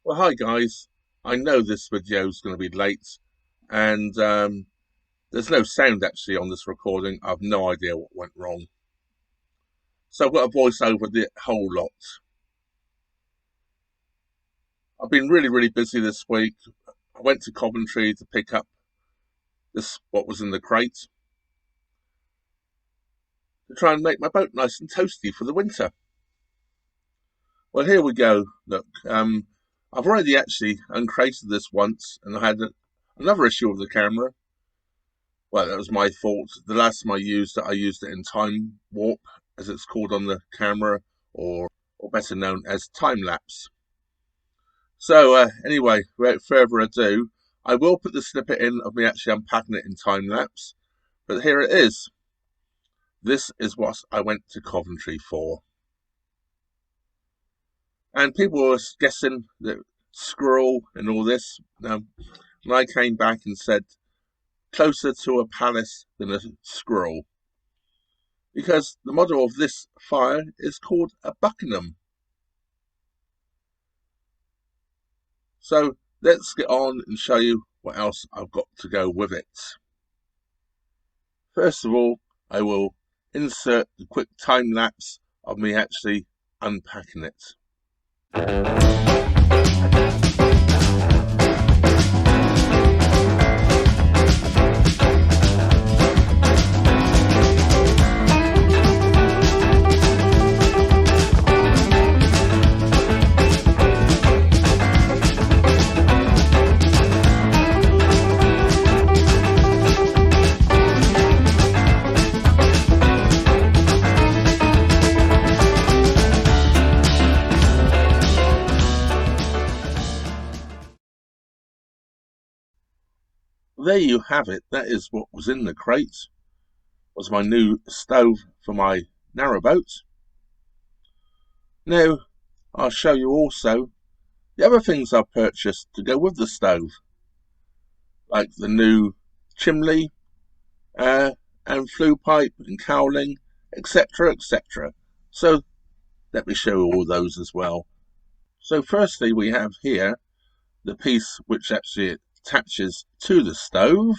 Well, hi guys. I know this video is going to be late, and there's no sound actually on this recording. I've no idea what went wrong. So I've got to voice over the whole lot. I've been really busy this week. I went to Coventry to pick up what was in the crate to try and make my boat nice and toasty for the winter. Well, here we go. Look, I've already actually uncrated this once, and I had another issue with the camera. Well, that was my fault. The last time I used it in time warp, as it's called on the camera, or better known as time lapse. So anyway, without further ado, I will put the snippet in of me actually unpacking it in time lapse. But here it is. This is what I went to Coventry for. And people were guessing that squirrel and all this. And I came back and said, closer to a palace than a squirrel. Because the model of this fire is called a Buckingham. So let's get on and show you what else I've got to go with it. First of all, I will insert the quick time lapse of me actually unpacking it. There you have it. That is what was in the crate. Was my new stove for my narrowboat. Now, I'll show you also the other things I've purchased to go with the stove, like the new chimney, and flue pipe and cowling, etc. So let me show you all those as well. So firstly, we have here the piece which actually attaches to the stove,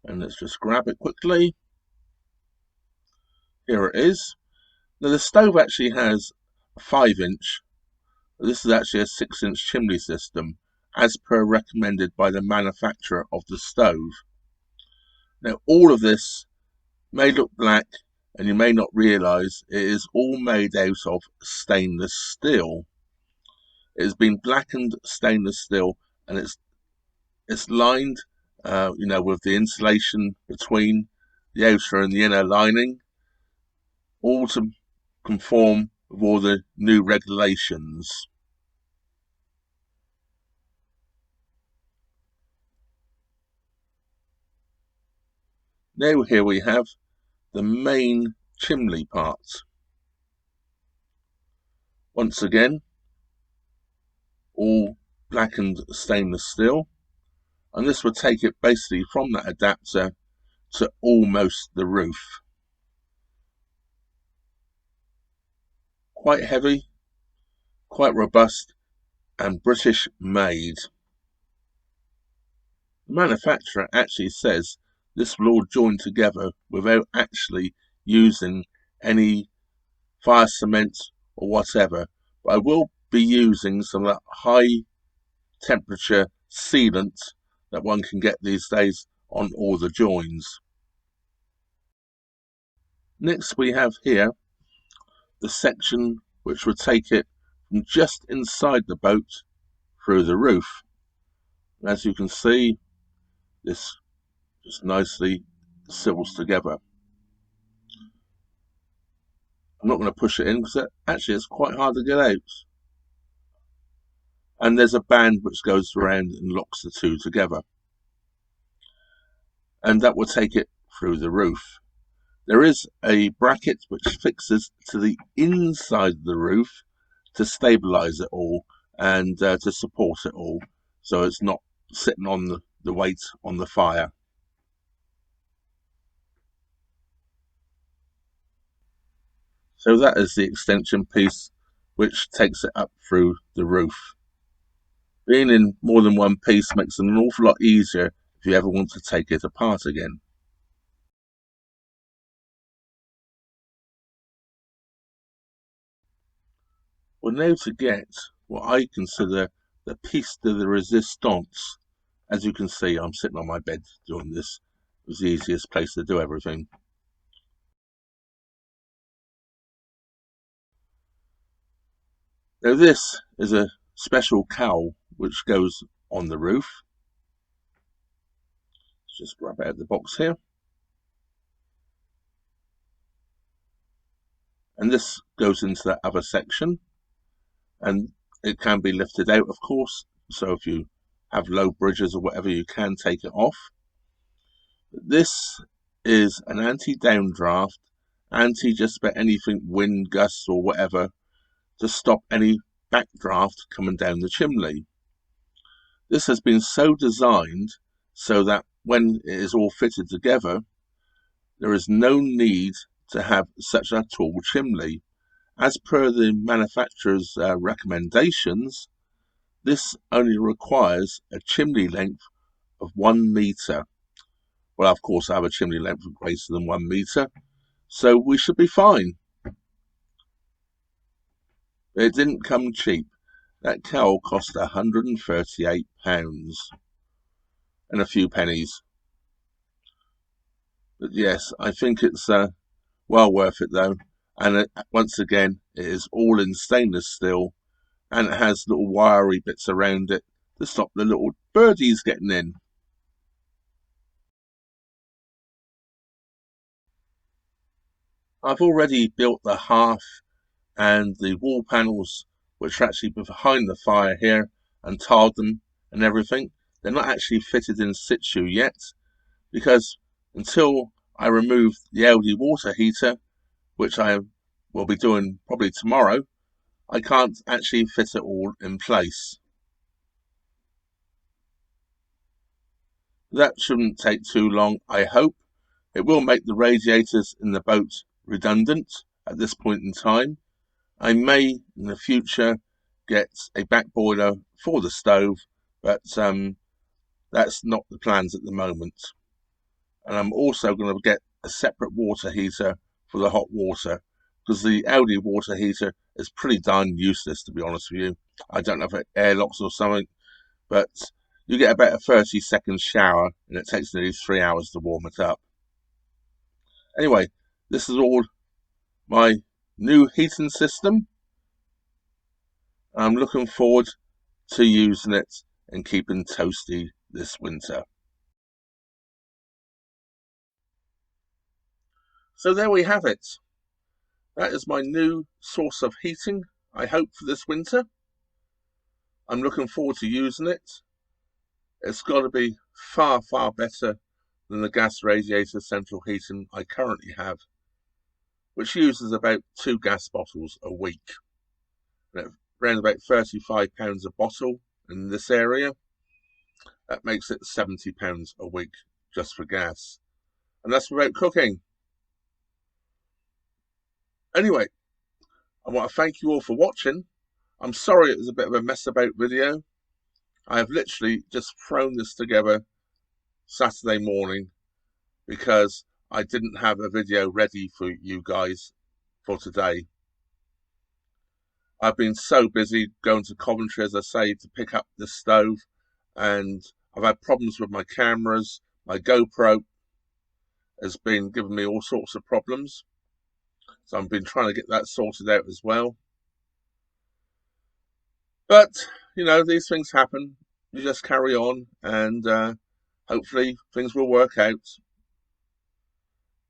and let's just grab it quickly. Here it is. Now the stove actually has a 5-inch. This is actually a 6-inch chimney system, as per recommended by the manufacturer of the stove. Now all of this may look black, and you may not realise it is all made out of stainless steel. It has been blackened stainless steel, and it's lined, with the insulation between the outer and the inner lining, all to conform with all the new regulations. Now here we have the main chimney part. Once again, all blackened stainless steel, and this would take it basically from that adapter to almost the roof. Quite heavy, quite robust, and British made. The manufacturer actually says this will all join together without actually using any fire cement or whatever, but I will be using some of that high temperature sealant that one can get these days on all the joins. Next we have here the section which would take it from just inside the boat through the roof. As you can see, this just nicely civils together. I'm not going to push it in because actually it's quite hard to get out. And there's a band which goes around and locks the two together. And that will take it through the roof. There is a bracket which fixes to the inside of the roof to stabilise it all and to support it all, so it's not sitting on the weight on the fire. So that is the extension piece which takes it up through the roof. Being in more than one piece makes it an awful lot easier if you ever want to take it apart again. Well, now to get what I consider the piece de la resistance. As you can see, I'm sitting on my bed doing this. It was the easiest place to do everything. Now this is a special cowl which goes on the roof. Let's just grab out the box here. And this goes into that other section. And it can be lifted out, of course. So if you have low bridges or whatever, you can take it off. This is an anti-downdraft, anti just about anything, wind, gusts or whatever, to stop any backdraft coming down the chimney. This has been so designed so that when it is all fitted together, there is no need to have such a tall chimney. As per the manufacturer's recommendations, this only requires a chimney length of 1 metre. Well, of course, I have a chimney length of greater than 1 metre, so we should be fine. It didn't come cheap. That cowl cost £138 and a few pennies. But yes, I think it's well worth it though. And once again, it is all in stainless steel, and it has little wiry bits around it to stop the little birdies getting in. I've already built the hearth and the wall panels, which are actually behind the fire here, and tiled them and everything. They're not actually fitted in situ yet, because until I remove the LD water heater, which I will be doing probably tomorrow, I can't actually fit it all in place. That shouldn't take too long, I hope. It will make the radiators in the boat redundant at this point in time. I may in the future get a back boiler for the stove, but that's not the plans at the moment. And I'm also going to get a separate water heater for the hot water, because the Aldi water heater is pretty darn useless, to be honest with you. I don't know if it airlocks or something, but you get about a 30-second shower and it takes nearly 3 hours to warm it up. Anyway, this is all my new heating system. I'm looking forward to using it and keeping toasty this winter. So there we have it. That is my new source of heating, I hope, for this winter. I'm looking forward to using it. It's got to be far, far better than the gas radiator central heating I currently have, which uses about 2 gas bottles a week. Around about £35 a bottle in this area. That makes it £70 a week just for gas. And that's without cooking. Anyway, I want to thank you all for watching. I'm sorry it was a bit of a mess about video. I have literally just thrown this together Saturday morning because I didn't have a video ready for you guys for today. I've been so busy going to Coventry, as I say, to pick up the stove, and I've had problems with my cameras. My GoPro has been giving me all sorts of problems, so I've been trying to get that sorted out as well. But, you know, these things happen. You just carry on, and hopefully things will work out.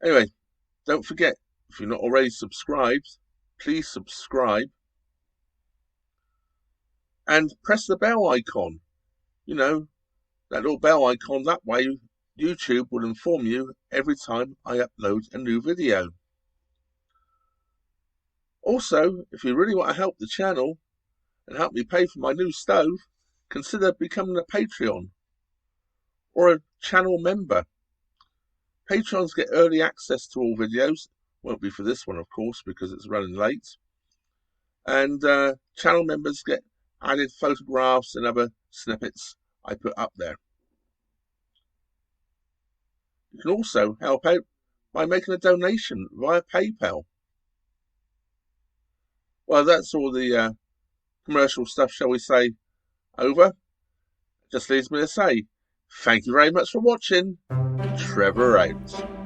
Anyway, don't forget, if you're not already subscribed, please subscribe and press the bell icon. You know, that little bell icon, that way YouTube will inform you every time I upload a new video. Also, if you really want to help the channel and help me pay for my new stove, consider becoming a Patreon or a channel member. Patrons get early access to all videos. Won't be for this one, of course, because it's running late. And channel members get added photographs and other snippets I put up there. You can also help out by making a donation via PayPal. Well, that's all the commercial stuff, shall we say, over. Just leaves me to say, thank you very much for watching. Trevor out.